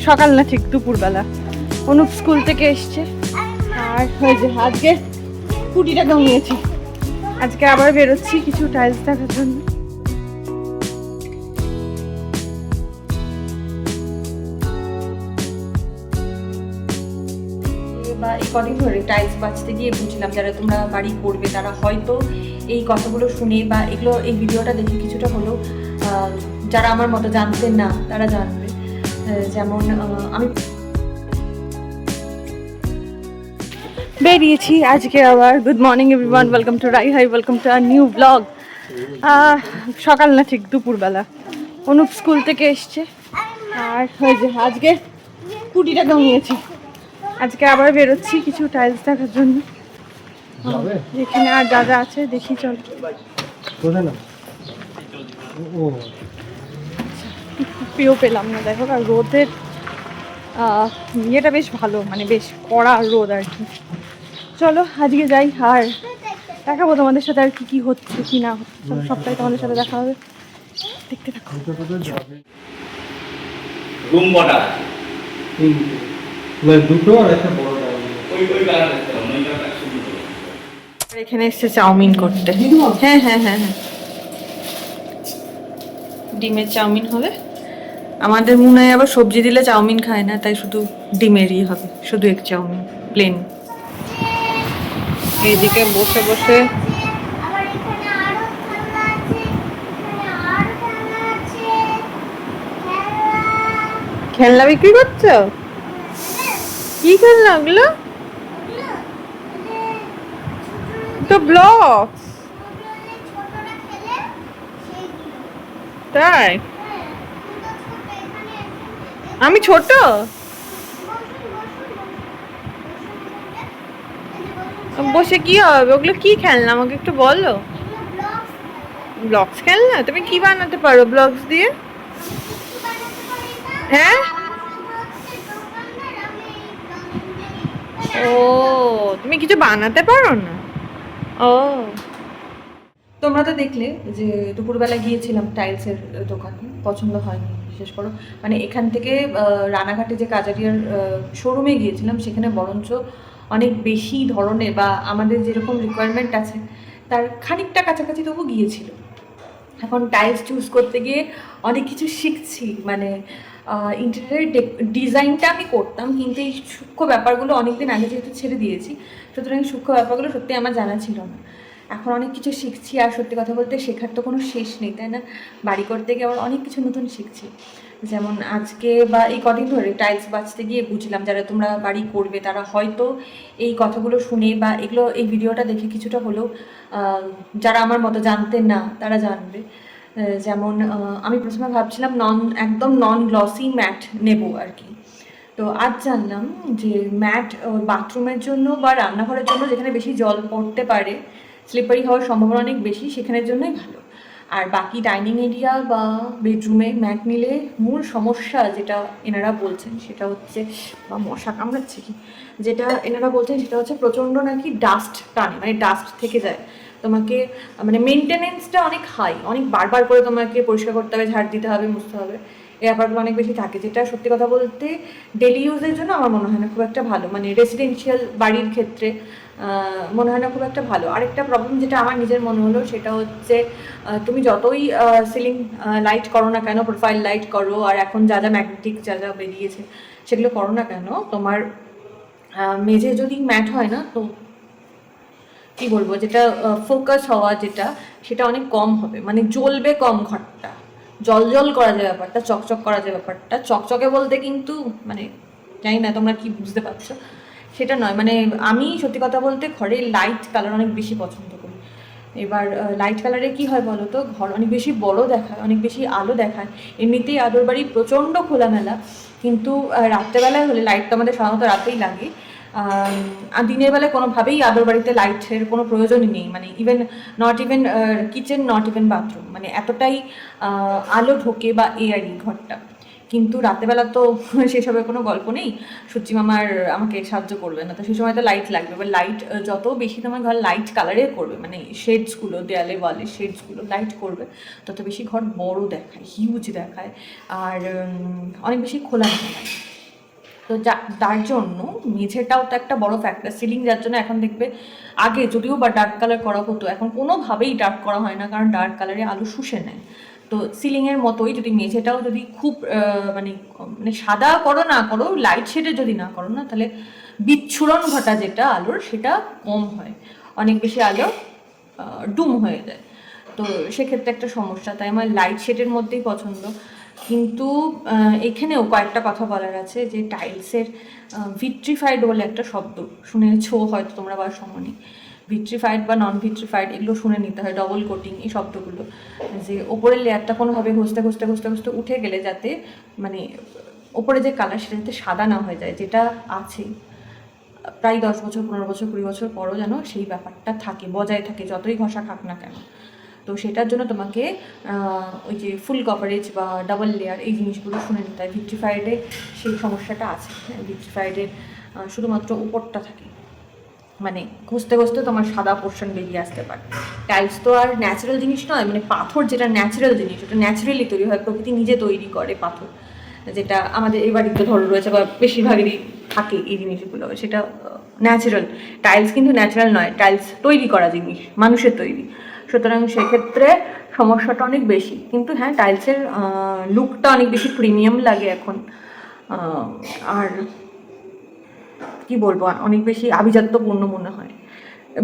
সকাল না, ঠিক দুপুরবেলা। অনুপ স্কুল থেকে এসছে আর ওই যে আজকে স্কুটিটা নিয়েছি। আজকে আবার বেরোচ্ছি কিছু টাইলস দেখার জন্য। বা এই কদিন ধরে টাইলস বাঁচতে গিয়ে বুঝলাম যারা তোমরা বাড়ি করবে তারা হয়তো এই কথাগুলো শুনে বা এই ভিডিওটা দেখে কিছুটা হলেও যারা আমার মতো জানতেন না তারা জানবে। যেমন আমি বেরিয়েছি আজকে আবার। Good morning everyone, welcome to রাই হাই, welcome to our new blog. সকাল না, ঠিক দুপুরবেলা। অনুপ স্কুল থেকে এসছে আর ওই যে আজকে স্কুটিটা নিয়েছি। আজকে আবার বেরোচ্ছি কিছু টাইলস দেখার জন্য। এখানে আর যা যা আছে দেখি, চল। পিও পেলাম না, দেখো। আর রোদের ইয়েটা বেশ ভালো, মানে বেশ কড়া রোদ আর কি। চলো আজকে যাই আর দেখাবো তোমাদের সাথে আর কি কি হচ্ছে কি না হচ্ছে। চলো সবটাই তোমাদের সাথে দেখা হবে, দেখতে থাকো। রুম কটা আছে? দুটো আর একটা বড় এখানে এসছে চাউমিন করতে। হ্যাঁ হ্যাঁ হ্যাঁ হ্যাঁ, ডিমের চাউমিন হবে। আমাদের মনে হয় আবার সবজি দিলে চাউমিন খায় না, তাই শুধু ডিমেরই হবে, শুধু এক চাউমিন প্লেন। এইদিকে বসে বসে খেলনা বিক্রি করছো? কি খেলনা ওগুলো? তো ব্লকস। তাই? আমি ছোট? বসে কি হবে? ওগুলো কি খেলনা আমাকে একটু বলো। ব্লকস খেলনা? তুমি কি বানাতে পারো ব্লকস দিয়ে? হ্যাঁ, ও তুমি কিছু বানাতে পারো না? ও, তোমরা তো দেখলে যে দুপুরবেলা গিয়েছিলাম টাইলসের দোকানে, পছন্দ হয়নি বিশেষ করে। মানে এখান থেকে রানাঘাটে যে কাজারিয়ার শোরুমে গিয়েছিলাম, সেখানে বরঞ্চ অনেক বেশি ধরনের বা আমাদের যেরকম রিকোয়ারমেন্ট আছে তার খানিকটা কাছাকাছি তবু গিয়েছিল। এখন টাইলস চুজ করতে গিয়ে অনেক কিছু শিখছি। মানে ইন্টেরিয়ার ডিজাইনটা আমি করতাম, কিন্তু এই সূক্ষ্ম ব্যাপারগুলো অনেকদিন আগে যেহেতু ছেড়ে দিয়েছি, সুতরাং সূক্ষ্ম ব্যাপারগুলো সত্যি আমার জানা ছিল না। এখন অনেক কিছু শিখছি, আর সত্যি কথা বলতে শেখার তো কোনো শেষ নেই, তাই না? বাড়ি করতে গিয়ে আবার অনেক কিছু নতুন শিখছি। যেমন আজকে বা এই কদিন ধরে টাইলস বাঁচতে গিয়ে বুঝলাম যারা তোমরা বাড়ি করবে তারা হয়তো এই কথাগুলো শুনে বা এই ভিডিওটা দেখে কিছুটা হলেও যারা আমার মতো জানতেন না তারা জানবে। যেমন আমি প্রথমে ভাবছিলাম একদম নন গ্লসি ম্যাট নেব আর কি। তো আজ জানলাম যে ম্যাট বাথরুমের জন্য বা রান্নাঘরের জন্য, যেখানে বেশি জল পড়তে পারে, স্লিপারি হওয়ার সম্ভাবনা অনেক বেশি, সেখানের জন্যই ভালো। আর বাকি ডাইনিং এরিয়া বা বেডরুমে ম্যাট নিলে মূল সমস্যা যেটা এনারা বলছেন সেটা হচ্ছে, বা মশা কামড়াচ্ছে কি, যেটা এনারা বলছেন সেটা হচ্ছে প্রচণ্ড নাকি ডাস্ট টানে, মানে ডাস্ট থেকে যায়। তোমাকে মানে মেনটেনেন্সটা অনেক হাই, অনেক বারবার করে তোমাকে পরিষ্কার করতে হবে, ঝাড় দিতে হবে, মুছতে হবে, এই ব্যাপারগুলো অনেক বেশি থাকে, যেটা সত্যি কথা বলতে ডেলি ইউজের জন্য আমার মনে হয় না খুব একটা ভালো। মানে রেসিডেন্সিয়াল বাড়ির ক্ষেত্রে মনে হয় না খুব একটা ভালো। আরেকটা প্রবলেম যেটা আমার নিজের মনে হলো সেটা হচ্ছে, তুমি যতই সিলিং লাইট করো না কেন, প্রোফাইল লাইট করো, আর এখন যা যা ম্যাগনেটিক যা যা বেরিয়েছে সেগুলো করো না কেন, তোমার মেঝে যদি ম্যাট হয় না, তো কি বলবো, যেটা ফোকাস হওয়া যেটা, সেটা অনেক কম হবে, মানে জ্বলবে কম ঘরটা, জল জল করা যায় ব্যাপারটা, চকচক করা যায় ব্যাপারটা। চকচকে বলতে কিন্তু মানে জানি না তোমরা কি বুঝতে পারছো, সেটা নয়। মানে আমি সত্যি কথা বলতে ঘরে লাইট কালার অনেক বেশি পছন্দ করি। এবার লাইট কালারে কি হয় বলো তো, ঘর অনেক বেশি বড় দেখায়, অনেক বেশি আলো দেখায়। এমনিতেই আদর বাড়ি প্রচণ্ড খোলামেলা, কিন্তু রাত্রেবেলায় হলে লাইট তো আমাদের সাধারণত রাতেই লাগে। আর দিনের বেলায় কোনোভাবেই আদর বাড়িতে লাইটের কোনো প্রয়োজনই নেই, মানে not even kitchen, not even bathroom, মানে এতটাই আলো ঢোকে বা এয়ারি ঘরটা। কিন্তু রাতেবেলা তো সেসবের কোনো গল্প নেই, সূর্যি মামার আমাকে সাহায্য করবে না, তো সেই সময় তো লাইট লাগবে। এবার লাইট যত বেশি তোমার ঘর লাইট কালারের করবে, মানে শেডসগুলো দেয়ালে ওয়ালে শেডসগুলো লাইট করবে, তত বেশি ঘর বড় দেখায়, হিউজ দেখায়, আর অনেক বেশি খোলা দেখায়। তো তার জন্য মেঝেটাও তো একটা বড় ফ্যাক্টর। সিলিং যার জন্য এখন দেখবে, আগে যদিও বা ডার্ক কালার করা হতো, এখন কোনোভাবেই ডার্ক করা হয় না, কারণ ডার্ক কালারে আলো শুষে নেয়। তো সিলিংয়ের মতোই যদি মেঝেটাও যদি খুব মানে মানে সাদা করো না করো, লাইট শেডে যদি না করো না, তাহলে বিচ্ছুরণ ঘটা যেটা আলোর, সেটা কম হয়, অনেক বেশি আলো ডুম হয়ে যায়। তো সেক্ষেত্রে একটা সমস্যা, তাই আমার লাইট শেডের মধ্যেই পছন্দ। কিন্তু এখানেও কয়েকটা কথা বলার আছে, যে টাইলসের ভিট্রিফাইড বলে একটা শব্দ শুনেছো হয়তো তোমরা বা শোনোনি। ভিট্রিফাইড বা নন ভিট্রিফাইড এগুলো শুনে নিতে হয়, ডবল কোটিং এই শব্দগুলো, যে ওপরের লেয়ারটা কোনোভাবে ঘষতে ঘষতে ঘষতে ঘষতে উঠে গেলে যাতে মানে ওপরে যে কালার সেটা যাতে সাদা না হয়ে যায়, যেটা আছে প্রায় 10 বছর 15 বছর 20 বছর পরও যেন সেই ব্যাপারটা থাকে, বজায় থাকে, যতই ঘষা খাক না কেন। তো সেটার জন্য তোমাকে ওই যে ফুল কভারেজ বা ডাবল লেয়ার এই জিনিসগুলো শুনে নিতে হয়। ভিট্রিফাইডে সেই সমস্যাটা আছে, হ্যাঁ, ভিট্রিফাইডের শুধুমাত্র উপরটা থাকে, মানে ঘষতে ঘষতে তোমার সাদা পোর্শন বেরিয়ে আসতে পারে। টাইলস তো আর ন্যাচারাল জিনিস নয়, মানে পাথর যেটা ন্যাচারাল জিনিস, ওটা ন্যাচারালি তৈরি হয়, প্রকৃতি নিজে তৈরি করে পাথর, যেটা আমাদের এই বাড়িতে ধরো রয়েছে বা বেশিরভাগেরই থাকে এই জিনিসগুলো, সেটা ন্যাচারাল। টাইলস কিন্তু ন্যাচারাল নয়, টাইলস তৈরি করা জিনিস, মানুষের তৈরি। সুতরাং সেক্ষেত্রে সমস্যাটা অনেক বেশি। কিন্তু হ্যাঁ, টাইলসের লুকটা অনেক বেশি প্রিমিয়াম লাগে এখন, আর কি বলবো, অনেক বেশি আভিজাত্যপূর্ণ মনে হয়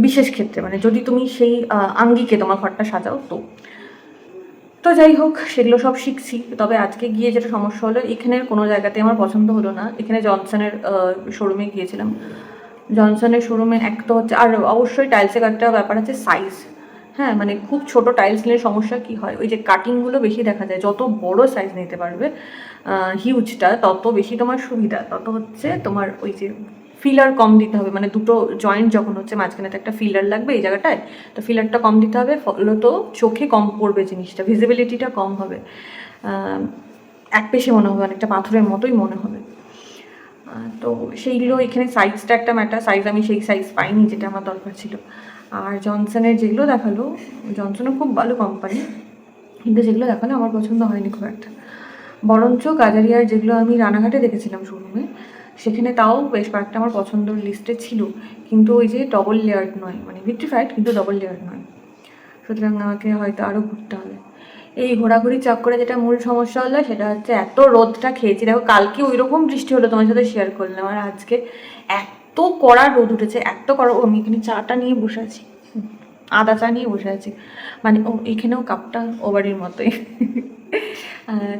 বিশেষ ক্ষেত্রে, মানে যদি তুমি সেই আঙ্গিকে তোমার ঘরটা সাজাও। তো যাই হোক, সেগুলো সব শিখছি। তবে আজকে গিয়ে যেটা সমস্যা হলো, এখানের কোনো জায়গাতে আমার পছন্দ হলো না। এখানে জনসনের শোরুমে গিয়েছিলাম, জনসনের শোরুমে এক তো হচ্ছে, আর অবশ্যই টাইলসের একটা ব্যাপার আছে, সাইজ। হ্যাঁ, মানে খুব ছোট টাইলস নিলে সমস্যা কি হয়, ওই যে কাটিংগুলো বেশি দেখা যায়। যত বড় সাইজ নিতে পারবে হিউজটা, তত বেশি তোমার সুবিধা, তত হচ্ছে তোমার ওই যে ফিলার কম দিতে হবে, মানে দুটো জয়েন্ট যখন হচ্ছে মাঝখানে তো একটা ফিলার লাগবে এই জায়গাটায়, তো ফিলারটা কম দিতে হবে, ফলত চোখে কম পড়বে জিনিসটা, ভিজিবিলিটিটা কম হবে, এক পেশে মনে হবে, অনেকটা পাথরের মতোই মনে হবে। তো সেইগুলো এখানে সাইজটা একটা ম্যাটার, সাইজ আমি সেই সাইজ পাইনি যেটা আমার দরকার ছিল। আর জনসনের যেগুলো দেখালো, জনসনও খুব ভালো কোম্পানি, কিন্তু যেগুলো দেখালো আমার পছন্দ হয়নি খুব একটা। বরঞ্চ কাজারিয়ার যেগুলো আমি রানাঘাটে দেখেছিলাম শোরুমে, সেখানে তাও বেশ কয়েকটা আমার পছন্দর লিস্টে ছিল, কিন্তু ওই যে ডবল লেয়ার্ড নয়, মানে ভিট্রিফাইড কিন্তু ডবল লেয়ার্ড নয়। সুতরাং আমাকে হয়তো আরও ঘুরতে হবে। এই ঘোরাঘুরি চক্করে যেটা মূল সমস্যা হলো, সেটা হচ্ছে এত রোদটা খেয়েছি। দেখো, কালকে ওই রকম বৃষ্টি হলো, তোমার সাথে শেয়ার করলাম, আর আজকে এত কড়া রোদ উঠেছে, এত কড়া। আমি এখানে চাটা নিয়ে বসে আছি, আদা চা নিয়ে বসে আছি, মানে এখানেও কাপটা ও বাড়ির মতোই।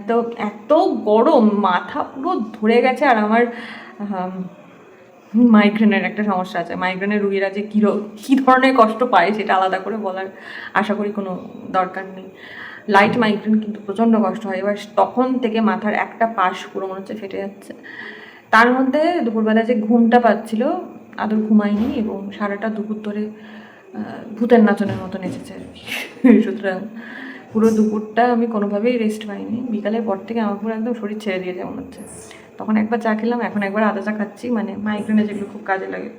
তো এত গরম, মাথা পুরো ধরে গেছে। আর আমার মাইগ্রেনের একটা সমস্যা আছে, মাইগ্রেনের রুগীরা যে কী ধরনের কষ্ট পায় সেটা আলাদা করে বলার আশা করি কোনো দরকার নেই। লাইট মাইগ্রেন কিন্তু প্রচণ্ড কষ্ট হয়। এবার তখন থেকে মাথার একটা পাশ পুরো মনে হচ্ছে ফেটে যাচ্ছে। তার মধ্যে দুপুরবেলা যে ঘুমটা পাচ্ছিল, আদৌ ঘুমাইনি, এবং সারাটা দুপুর ধরে ভূতের নাচনের মতো নেচেছে আর কি। সুতরাং পুরো দুপুরটা আমি কোনোভাবেই রেস্ট পাইনি। বিকালের পর থেকে আমার পুরো একদম শরীর ছেড়ে দিয়েছে মনে হচ্ছে। তখন একবার চা খেলাম, এখন একবার আদা চা খাচ্ছি, মানে মাইগ্রেনে যেগুলো খুব কাজে লাগে।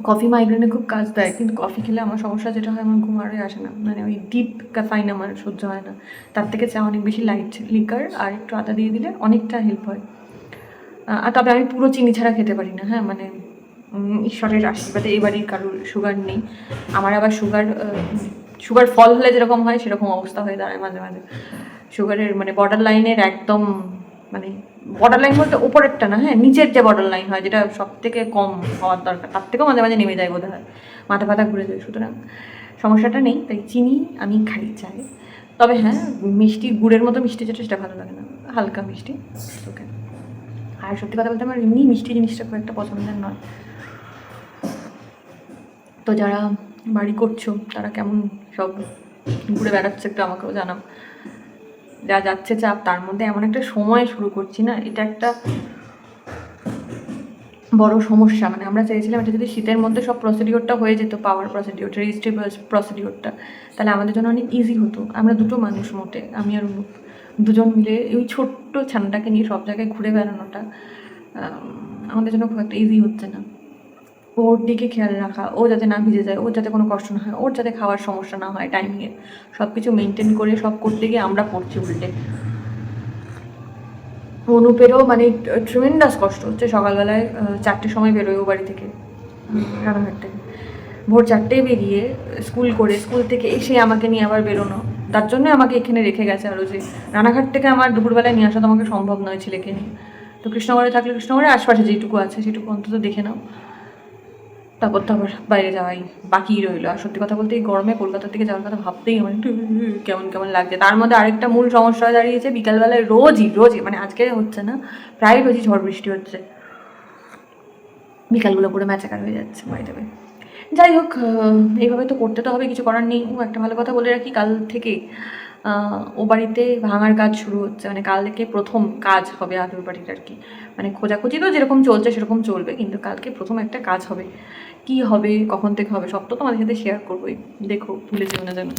কফি মাইগ্রেনে খুব কাজ দেয়, কিন্তু কফি খেলে আমার সমস্যা যেটা হয়, আমার ঘুম আরই আসে না, মানে ওই ডিপ ক্যাফাইন আমার সহ্য হয় না। তার থেকে চা অনেক বেশি লাইট লিকার আর একটু আদা দিয়ে দিলে অনেকটা হেল্প হয়। আর তবে আমি পুরো চিনি ছাড়া খেতে পারি না, হ্যাঁ, মানে ঈশ্বরের আশীর্বাদে এই বাড়ির কারোর সুগার নেই। আমার আবার সুগার ফল হলে যেরকম হয় সেরকম অবস্থা হয়ে দাঁড়ায় মাঝে মাঝে। সুগারের মানে বর্ডার লাইনের একদম, মানে বর্ডার লাইন বলতে ওপরেরটা না, হ্যাঁ, নিচের যে বর্ডার লাইন হয়, যেটা সব থেকে কম হওয়ার দরকার, তার থেকেও মাঝে মাঝে নেমে যায় বোধ হয়, মাথা ফাথা ঘুরে যায়। সুতরাং সমস্যাটা নেই, তাই চিনি আমি খাই চাই। তবে হ্যাঁ, মিষ্টি গুড়ের মতো মিষ্টি যেটা, সেটা ভালো লাগে না, হালকা মিষ্টি ওকে। আর সত্যি কথা বলতে আমার এমনি মিষ্টি জিনিসটা খুব একটা পছন্দের নয়। তো যারা বাড়ি করছো তারা কেমন সব ঘুরে বেড়াচ্ছে একটু আমাকেও জানাও। যা যাচ্ছে চাপ, তার মধ্যে এমন একটা সময় শুরু করছি না, এটা একটা বড় সমস্যা। মানে আমরা চাইছিলাম এটা যদি শীতের মধ্যে সব প্রসিডিওরটা হয়ে যেত, পাওয়ার প্রসিডিওরটা, রেজিস্ট্রি প্রসিডিওরটা, তাহলে আমাদের জন্য অনেক ইজি হতো। আমরা দুটো মানুষ মোটে, আমি আর অনুপ, দুজন মিলে ওই ছোট্ট ছানাটাকে নিয়ে সব জায়গায় ঘুরে বেড়ানোটা আমাদের জন্য খুব একটা ইজি হচ্ছে না। ওর দিকে খেয়াল রাখা, ও যাতে না ভিজে যায়, ওর যাতে কোনো কষ্ট না হয়, ওর যাতে খাওয়ার সমস্যা না হয় টাইমিংয়ে, সব কিছু মেনটেন করে সব করতে গিয়ে আমরা পড়ছি উল্টে। অনুপেরও মানে ট্রিমেন্ডাস কষ্ট হচ্ছে। সকালবেলায় 4টের সময় বেরোয় ও বাড়ি থেকে, রানাঘাট থেকে, ভোর 4টেয় বেরিয়ে স্কুল করে, স্কুল থেকে এসে আমাকে নিয়ে আবার বেরোনো। তার জন্য আমাকে এখানে রেখে গেছে আরও, যে রানাঘাট থেকে আমার দুপুরবেলায় নিয়ে আসা তো আমাকে সম্ভব নয় ছেলেকে নিয়ে। তো কৃষ্ণগড়ে থাকলে কৃষ্ণগড়ের আশপাশে যেটুকু আছে সেটুকু অন্তত দেখে নাও, তারপর তো আবার বাইরে যাওয়াই বাকি রইলো। আর সত্যি কথা বলতে এই গরমে কলকাতার দিকে যাওয়ার কথা ভাবতেই আমার একটু কেমন কেমন লাগছে। তার মধ্যে আরেকটা মূল সমস্যা হয়ে দাঁড়িয়েছে, বিকালবেলায় রোজই মানে আজকে হচ্ছে না, প্রায় রোজই ঝড় বৃষ্টি হচ্ছে, বিকালগুলো পুরো ম্যাচাকার হয়ে যাচ্ছে বাই দেবে। যাই হোক, এইভাবে তো করতে তো হবে, কিছু করার নেই। ও একটা ভালো কথা বলে রাখি, কাল থেকে ও বাড়িতে ভাঙার কাজ শুরু হচ্ছে, মানে কাল থেকে প্রথম কাজ হবে আদুর বাড়ির আর কি। মানে খোঁজাখুঁজি তো যেরকম চলছে সেরকম চলবে, কিন্তু কালকে প্রথম একটা কাজ হবে। কি হবে, কখন থেকে হবে, সব তো তোমাদের সাথে শেয়ার করবোই, দেখো ভুলে যেও না যেন।